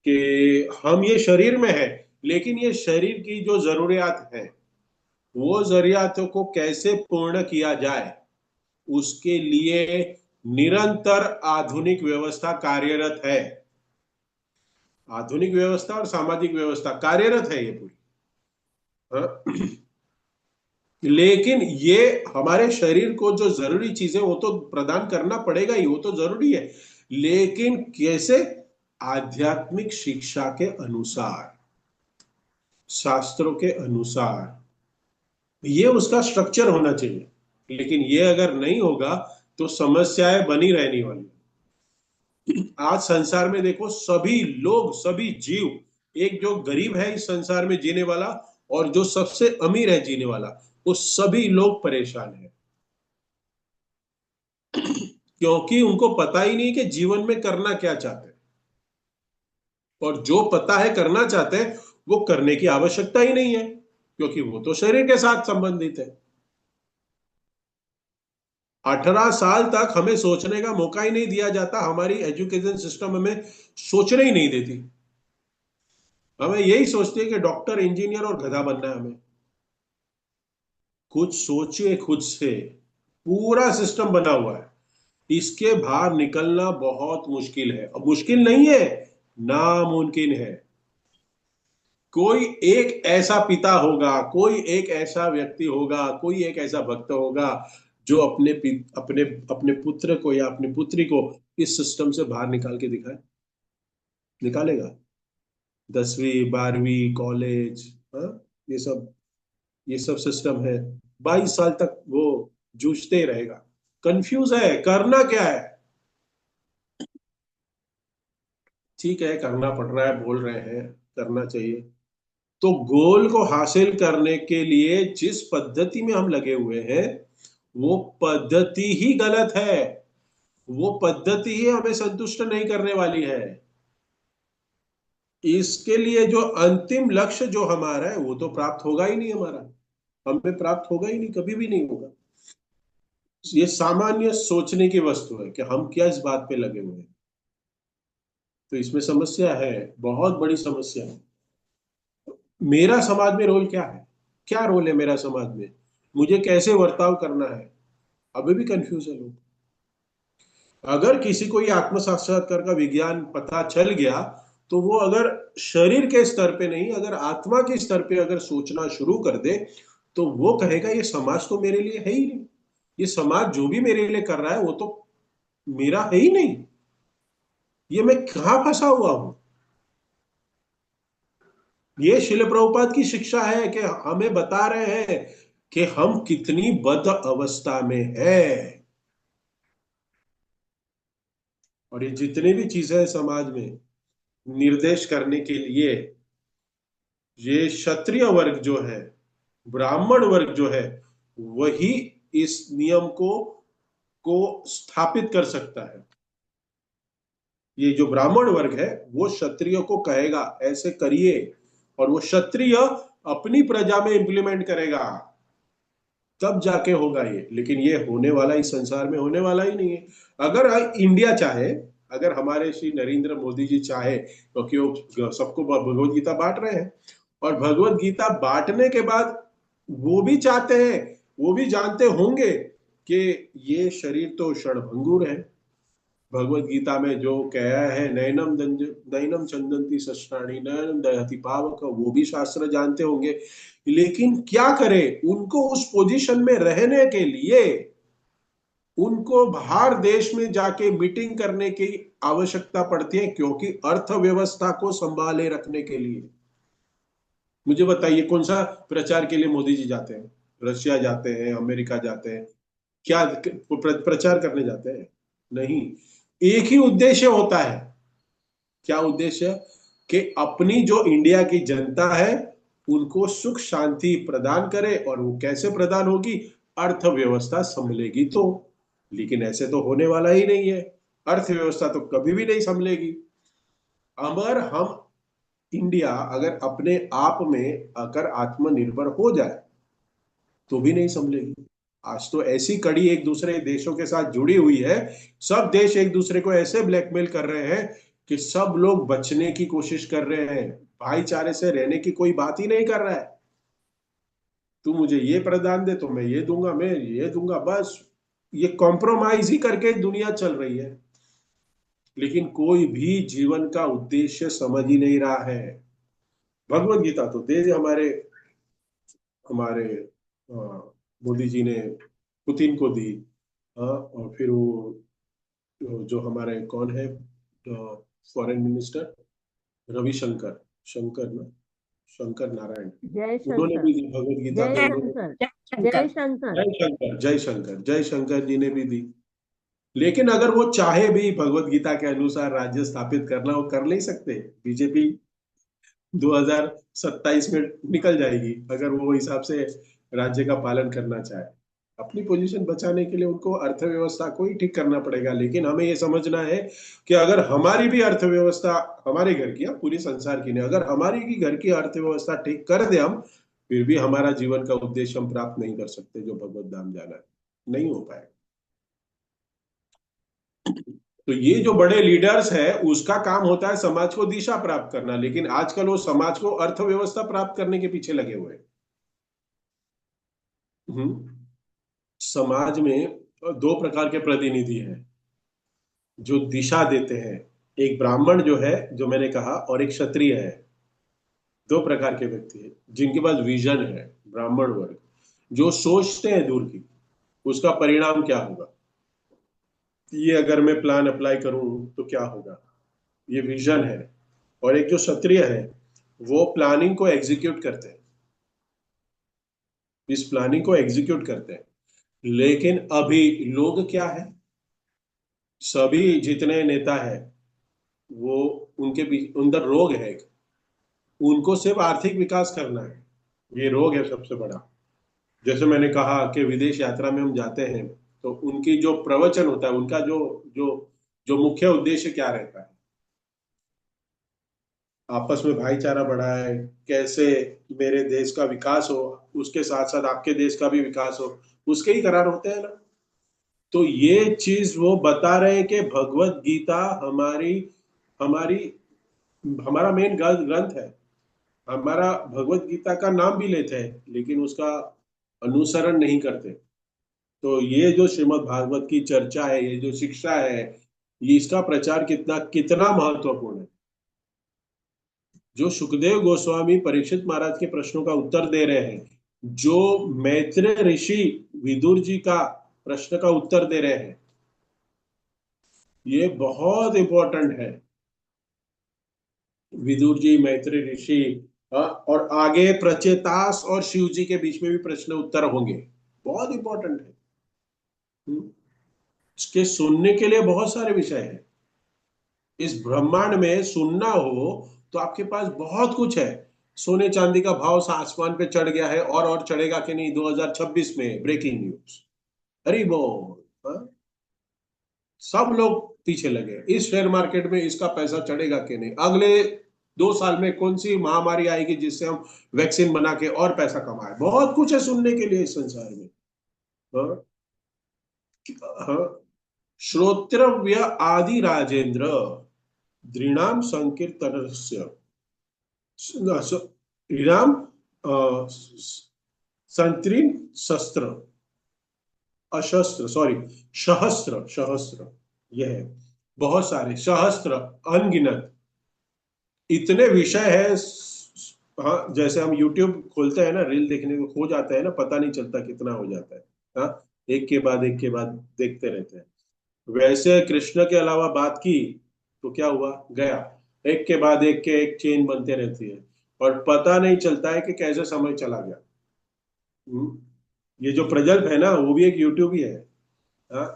कि हम ये शरीर में है, लेकिन ये शरीर की जो जरूरियात है, वो जरूरियातों को कैसे पूर्ण किया जाए, उसके लिए निरंतर आधुनिक व्यवस्था कार्यरत है। आधुनिक व्यवस्था और सामाजिक व्यवस्था कार्यरत है ये पूरी। हाँ? लेकिन ये हमारे शरीर को जो जरूरी चीजें वो तो प्रदान करना पड़ेगा ही, वो तो जरूरी है, लेकिन कैसे? आध्यात्मिक शिक्षा के अनुसार, शास्त्रों के अनुसार, ये उसका स्ट्रक्चर होना चाहिए। लेकिन ये अगर नहीं होगा तो समस्याएं बनी रहने वाली। आज संसार में देखो, सभी लोग, सभी जीव, एक जो गरीब है इस संसार में जीने वाला और जो सबसे अमीर है जीने वाला, वो सभी लोग परेशान हैं। क्योंकि उनको पता ही नहीं कि जीवन में करना क्या चाहते हैं, और जो पता है करना चाहते हैं वो करने की आवश्यकता ही नहीं है, क्योंकि वो तो शरीर के साथ संबंधित है। 18 साल तक हमें सोचने का मौका ही नहीं दिया जाता, हमारी एजुकेशन सिस्टम हमें सोचने ही नहीं देती। हमें यही सोचती है कि डॉक्टर, इंजीनियर और गधा बनना है हमें। कुछ सोचिए खुद से, पूरा सिस्टम बना हुआ है, इसके बाहर निकलना बहुत मुश्किल है। अब मुश्किल नहीं है, नामुमकिन है। कोई एक ऐसा पिता होगा, कोई एक ऐसा व्यक्ति होगा, कोई एक ऐसा भक्त होगा जो अपने अपने पुत्र को या अपनी पुत्री को इस सिस्टम से बाहर निकाल के दिखाए। निकालेगा? 10वीं 12वीं कॉलेज, हाँ, ये सब सिस्टम है, 22 साल तक वो जूझते ही रहेगा, कंफ्यूज है करना क्या है। ठीक है, करना पड़ रहा है, बोल रहे हैं करना चाहिए, तो गोल को हासिल करने के लिए जिस पद्धति में हम लगे हुए हैं वो पद्धति ही गलत है, वो पद्धति ही हमें संतुष्ट नहीं करने वाली है। इसके लिए जो अंतिम लक्ष्य जो हमारा है वो तो प्राप्त होगा ही नहीं, हमारा हमें प्राप्त होगा ही नहीं, कभी भी नहीं होगा। ये सामान्य सोचने की वस्तु है कि हम क्या इस बात पे लगे हुए हैं। तो इसमें समस्या है, बहुत बड़ी समस्या है। मेरा समाज में रोल क्या है? क्या रोल है मेरा समाज में? मुझे कैसे बर्ताव करना है? अभी भी कंफ्यूज है लोग। अगर किसी को ये आत्म साक्षात्कार का विज्ञान पता चल गया, तो वो अगर शरीर के स्तर पे नहीं, अगर आत्मा के स्तर पे अगर सोचना शुरू कर दे, तो वो कहेगा ये समाज तो मेरे लिए है ही नहीं, ये समाज जो भी मेरे लिए कर रहा है वो तो मेरा है ही नहीं, ये मैं कहां फंसा हुआ हूं। ये शिल प्रभुपाद की शिक्षा है कि हमें बता रहे हैं कि हम कितनी बद अवस्था में है। और ये जितनी भी चीजें समाज में निर्देश करने के लिए, ये क्षत्रिय वर्ग जो है, ब्राह्मण वर्ग जो है, वही इस नियम को स्थापित कर सकता है। ये जो ब्राह्मण वर्ग है वो क्षत्रिय को कहेगा ऐसे करिए, और वो क्षत्रिय अपनी प्रजा में इंप्लीमेंट करेगा, तब जाके होगा ये। लेकिन ये होने वाला इस संसार में होने वाला ही नहीं है। अगर इंडिया चाहे, अगर हमारे श्री नरेंद्र मोदी जी चाहे, क्योंकि वो सबको भगवत गीता बांट रहे हैं, और भगवत गीता बांटने के बाद वो भी चाहते हैं, वो भी जानते होंगे कि ये शरीर तो क्षणभंगुर है, भगवत गीता में जो कहा है, नैनम चंदंती शस्त्राणि नयनम दहति पावक, वो भी शास्त्र जानते होंगे। लेकिन क्या करें, उनको उस पोजीशन में रहने के लिए उनको बाहर देश में जाके मीटिंग करने की आवश्यकता पड़ती है, क्योंकि अर्थव्यवस्था को संभाले रखने के लिए। मुझे बताइए, कौन सा प्रचार के लिए मोदी जी जाते हैं? रशिया जाते हैं, अमेरिका जाते हैं, क्या प्रचार करने जाते हैं? नहीं। एक ही उद्देश्य होता है। क्या उद्देश्य? कि अपनी जो इंडिया की जनता है उनको सुख शांति प्रदान करे। और वो कैसे प्रदान होगी? अर्थव्यवस्था संभलेगी तो। लेकिन ऐसे तो होने वाला ही नहीं है। अर्थव्यवस्था तो कभी भी नहीं संभलेगी। अगर हम इंडिया अगर अपने आप में अगर आत्मनिर्भर हो जाए तो भी नहीं संभलेगी। आज तो ऐसी कड़ी एक दूसरे देशों के साथ जुड़ी हुई है, सब देश एक दूसरे को ऐसे ब्लैकमेल कर रहे हैं कि सब लोग बचने की कोशिश कर रहे हैं, भाईचारे से रहने की कोई बात ही नहीं कर रहा है। तू मुझे ये प्रदान दे तो मैं ये दूंगा, मैं ये दूंगा, बस ये कॉम्प्रोमाइज ही करके दुनिया चल रही है। लेकिन कोई भी जीवन का उद्देश्य समझ ही नहीं रहा है। भगवत गीता तो दे हमारे हमारे मोदी जी ने पुतिन को दी। और फिर वो जो हमारे कौन है फॉरेन मिनिस्टर, रविशंकर, शंकर ना, शंकर नारायण, जय उन्होंने शंकर, भी दी भगवत गीता जय तो उन्होंने। शंकर, शंकर। जय शंकर। जय शंकर, जय शंकर, जय शंकर जी ने भी दी। लेकिन अगर वो चाहे भी भगवत गीता के अनुसार राज्य स्थापित करना, वो कर नहीं सकते। बीजेपी 2027 में निकल जाएगी अगर वो हिसाब से राज्य का पालन करना चाहे। अपनी पोजीशन बचाने के लिए उनको अर्थव्यवस्था को ही ठीक करना पड़ेगा। लेकिन हमें ये समझना है कि अगर हमारी भी अर्थव्यवस्था, हमारे घर की या पूरी संसार की नहीं, अगर हमारी भी घर की अर्थव्यवस्था ठीक कर दे हम, फिर भी हमारा जीवन का उद्देश्य हम प्राप्त नहीं कर सकते, जो भगवत धाम जाना है, नहीं हो पाएगा। तो ये जो बड़े लीडर्स है उसका काम होता है समाज को दिशा प्राप्त करना, लेकिन आजकल वो समाज को अर्थव्यवस्था प्राप्त करने के पीछे लगे हुए हैं। समाज में दो प्रकार के प्रतिनिधि हैं जो दिशा देते हैं। एक ब्राह्मण जो है, जो मैंने कहा, और एक क्षत्रिय है। दो प्रकार के व्यक्ति हैं जिनके पास विजन है। ब्राह्मण वर्ग जो सोचते हैं दूर की, उसका परिणाम क्या होगा, ये अगर मैं प्लान अप्लाई करूं तो क्या होगा, ये विजन है। और एक जो क्षत्रिय है वो प्लानिंग को एग्जीक्यूट करते हैं, इस प्लानिंग को एग्जीक्यूट करते हैं। लेकिन अभी लोग क्या है, सभी जितने नेता है वो उनके अंदर रोग है एक, उनको सिर्फ आर्थिक विकास करना है, ये रोग है सबसे बड़ा। जैसे मैंने कहा कि विदेश यात्रा में हम जाते हैं तो उनकी जो प्रवचन होता है, उनका जो जो जो मुख्य उद्देश्य क्या रहता है, आपस में भाईचारा बढ़ाए, कैसे मेरे देश का विकास हो, उसके साथ साथ आपके देश का भी विकास हो, उसके ही करार होते हैं ना। तो ये चीज वो बता रहे हैं कि भगवत गीता हमारी हमारी हमारा मेन ग्रंथ है। हमारा भगवत गीता का नाम भी लेते हैं लेकिन उसका अनुसरण नहीं करते। तो ये जो श्रीमद् भागवत की चर्चा है, ये जो शिक्षा है, ये इसका प्रचार कितना कितना महत्वपूर्ण है। जो सुखदेव गोस्वामी परीक्षित महाराज के प्रश्नों का उत्तर दे रहे हैं, जो मैत्रेय ऋषि विदुर जी का प्रश्न का उत्तर दे रहे हैं, ये बहुत इंपॉर्टेंट है। विदुर जी, मैत्रेय ऋषि, और आगे प्रचेतास और शिव जी के बीच में भी प्रश्न उत्तर होंगे, बहुत इंपॉर्टेंट है। इसके सुनने के लिए बहुत सारे विषय हैं। इस ब्रह्मांड में सुनना हो तो आपके पास बहुत कुछ है। सोने चांदी का भाव आसमान पे चढ़ गया है, और चढ़ेगा कि नहीं 2026 में, ब्रेकिंग न्यूज, अरे बोल। हाँ? सब लोग पीछे लगे, इस शेयर मार्केट में इसका पैसा चढ़ेगा कि नहीं, अगले 2 साल में कौन सी महामारी आएगी जिससे हम वैक्सीन बना के और पैसा कमाए। बहुत कुछ है सुनने के लिए इस संसार में। हाँ? हाँ? श्रोत्रव्य आदि राजेंद्र दृणाम संकीर्तनस्य दृणाम संत्रीन शस्त्र, अशस्त्र, सॉरी, सहस्त्र, सहस्त्र, यह है। बहुत सारे, सहस्त्र, अनगिनत, इतने विषय है। हाँ, जैसे हम YouTube खोलते हैं ना, रील देखने को हो जाता है ना, पता नहीं चलता कितना हो जाता है। हाँ, एक के बाद देखते रहते हैं। वैसे कृष्ण के अलावा बात की तो क्या हुआ, गया, एक के बाद एक चेन बनते रहती है, और पता नहीं चलता है कि कैसे समय चला गया। हम्म, ये जो प्रजल्प है ना, वो भी एक यूट्यूब ही है। हाँ,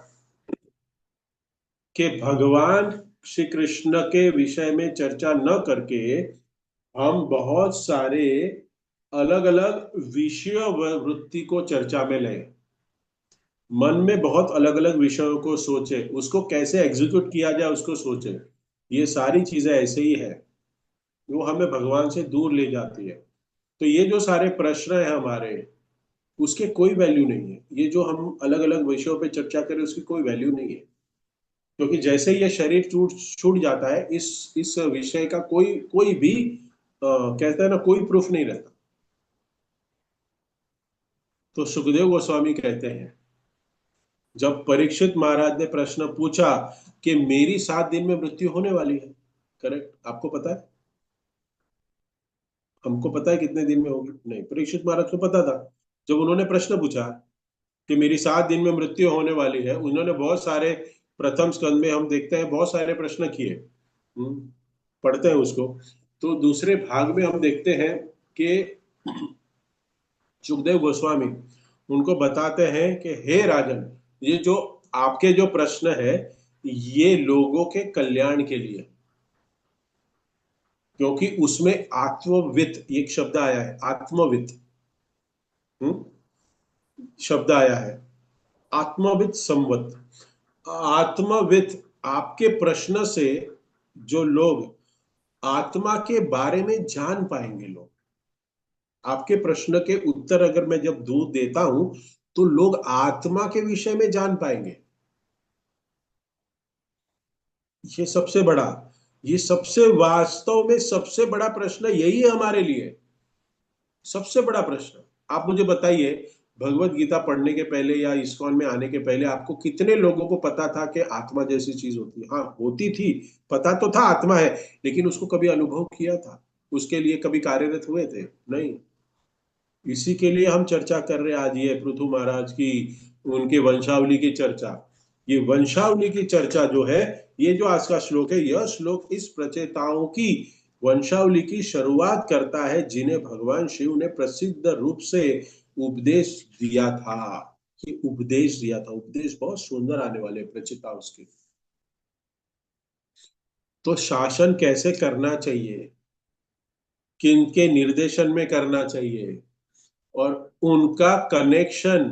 कि भगवान श्री कृष्ण के विषय में चर्चा न करके हम बहुत सारे अलग अलग विषय वृत्ति को चर्चा में लें, मन में बहुत अलग अलग विषयों को सोचे, उसको कैसे एग्जीक्यूट किया जाए उसको सोचे, ये सारी चीजें ऐसे ही है, वो हमें भगवान से दूर ले जाती है। तो ये जो सारे प्रश्न है हमारे, उसके कोई वैल्यू नहीं है। ये जो हम अलग अलग विषयों पे चर्चा करें, उसकी कोई वैल्यू नहीं है, क्योंकि जैसे ही ये शरीर छूट छूट जाता है, इस विषय का कोई कोई भी कहता है ना, कोई प्रूफ नहीं रहता। तो सुखदेव गोस्वामी कहते हैं, जब परीक्षित महाराज ने प्रश्न पूछा कि मेरी 7 दिन में मृत्यु होने वाली है, करेक्ट, आपको पता है? हमको पता है कितने दिन में होगी? नहीं, परीक्षित महाराज को पता था। जब उन्होंने प्रश्न पूछा कि मेरी 7 दिन में मृत्यु होने वाली है, उन्होंने बहुत सारे, प्रथम स्कंद में हम देखते हैं बहुत सारे प्रश्न किए। हम्म, पढ़ते हैं उसको। तो दूसरे भाग में हम देखते हैं कि सुखदेव गोस्वामी उनको बताते हैं कि हे राजन, ये जो आपके जो प्रश्न है, ये लोगों के कल्याण के लिए, क्योंकि उसमें आत्मवित एक शब्द आया है, आत्मवित, हम्म, शब्द आया है, आत्मवित संवत, आत्मवित, आपके प्रश्न से जो लोग आत्मा के बारे में जान पाएंगे, लोग आपके प्रश्न के उत्तर अगर मैं जब दूर देता हूं, तो लोग आत्मा के विषय में जान पाएंगे। ये सबसे बड़ा, ये सबसे वास्तव में सबसे बड़ा प्रश्न यही है हमारे लिए, सबसे बड़ा प्रश्न। आप मुझे बताइए, भगवत गीता पढ़ने के पहले या इस्कॉन में आने के पहले आपको कितने लोगों को पता था कि आत्मा जैसी चीज होती है? हाँ, होती थी, पता तो था आत्मा है, लेकिन उसको कभी अनुभव किया था, उसके लिए कभी कार्यरत हुए थे? नहीं। इसी के लिए हम चर्चा कर रहे हैं आज, ये पृथु महाराज की, उनके वंशावली की चर्चा। ये वंशावली की चर्चा जो है, ये जो आज का श्लोक है, यह श्लोक इस प्रचेताओं की वंशावली की शुरुआत करता है, जिन्हें भगवान शिव ने प्रसिद्ध रूप से उपदेश दिया था। ये उपदेश दिया था, उपदेश बहुत सुंदर आने वाले प्रचेता उसके। तो शासन कैसे करना चाहिए, किनके निर्देशन में करना चाहिए, और उनका कनेक्शन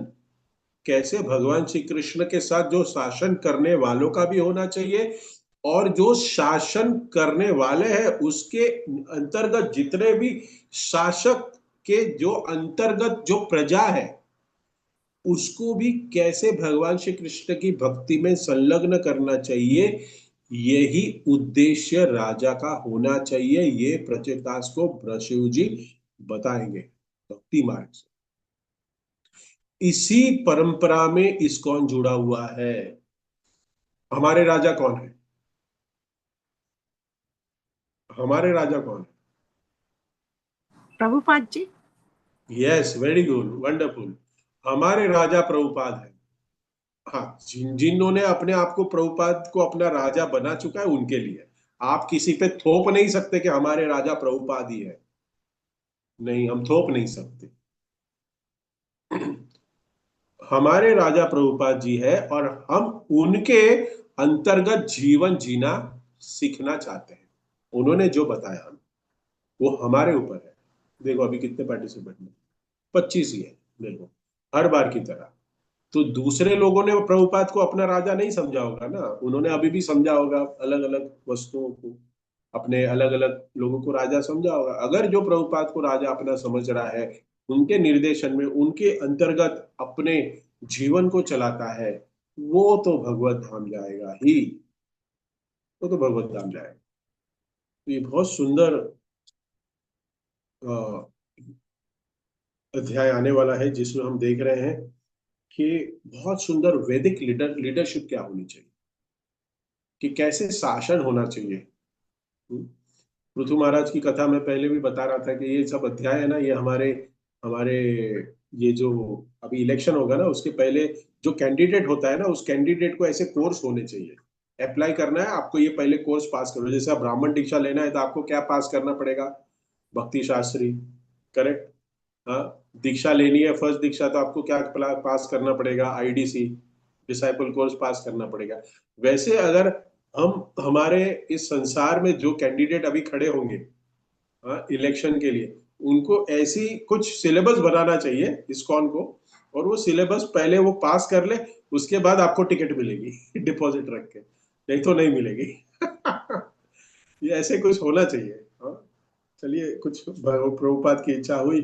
कैसे भगवान श्री कृष्ण के साथ जो शासन करने वालों का भी होना चाहिए, और जो शासन करने वाले हैं उसके अंतर्गत जितने भी शासक के जो अंतर्गत जो प्रजा है, उसको भी कैसे भगवान श्री कृष्ण की भक्ति में संलग्न करना चाहिए। यही उद्देश्य राजा का होना चाहिए। ये प्रचेतास को ब्रशिव जी बताएंगे भक्ति मार्ग से। इसी परंपरा में इस्कॉन जुड़ा हुआ है। हमारे राजा कौन है? हमारे राजा कौन प्रभुपाद जी। है? Yes, very good, wonderful. हमारे राजा प्रभुपाद है। हाँ, जिन्होंने अपने आप को, प्रभुपाद को अपना राजा बना चुका है, उनके लिए आप किसी पे थोप नहीं सकते कि हमारे राजा प्रभुपाद ही है। नहीं, हम थोप नहीं सकते। हमारे राजा प्रभुपाद जी है, और हम उनके अंतर्गत जीवन जीना सीखना चाहते हैं। उन्होंने जो बताया हमें, वो हमारे ऊपर है। देखो अभी कितने पार्टिसिपेंट हैं, 25 ही है। देखो, हर बार की तरह। तो दूसरे लोगों ने प्रभुपाद को अपना राजा नहीं समझा होगा ना, उन्होंने अभी भी समझा होगा अलग अलग वस्तुओं को, अपने अलग अलग लोगों को राजा समझा होगा। अगर जो प्रभुपाद को राजा अपना समझ रहा है, उनके निर्देशन में, उनके अंतर्गत अपने जीवन को चलाता है, वो तो भगवत धाम जाएगा ही, वो तो भगवत धाम जाएगा। तो ये बहुत सुंदर अ, अध्याय आने वाला है, जिसमें हम देख रहे हैं कि बहुत सुंदर वैदिक लीडरशिप क्या होनी चाहिए। कि कैसे शासन होना चाहिए। पृथु महाराज की कथा मैं पहले भी बता रहा था कि ये सब अध्याय है ना, ये हमारे हमारे ये जो अभी इलेक्शन होगा ना, उसके पहले जो कैंडिडेट होता है ना, उस कैंडिडेट को ऐसे कोर्स होने चाहिए। अप्लाई करना है आपको, ये पहले कोर्स पास करो। जैसे आप ब्राह्मण दीक्षा लेना है तो आपको क्या पास करना पड़ेगा? भक्ति शास्त्री, करेक्ट। हाँ, दीक्षा लेनी है फर्स्ट दीक्षा, तो आपको क्या पास करना पड़ेगा? आईडीसी, डिसाइपल कोर्स पास करना पड़ेगा। वैसे अगर हम हमारे इस संसार में जो कैंडिडेट अभी खड़े होंगे इलेक्शन के लिए, उनको ऐसी कुछ सिलेबस बनाना चाहिए इस्कॉन को, और वो सिलेबस पहले वो पास कर ले, उसके बाद आपको टिकट मिलेगी डिपॉजिट रख के, नहीं तो नहीं मिलेगी। ये ऐसे कुछ होना चाहिए। हाँ, चलिए, कुछ प्रभुपाद की इच्छा हुई,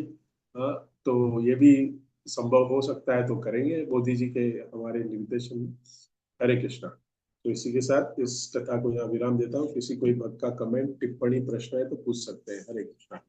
हाँ, तो ये भी संभव हो सकता है तो करेंगे मोदी जी के हमारे निर्देशन में। हरे कृष्णा। तो इसी के साथ इस कथा को यहाँ विराम देता हूँ। किसी कोई भक्त का कमेंट, टिप्पणी, प्रश्न है तो पूछ सकते हैं। हरे कृष्णा।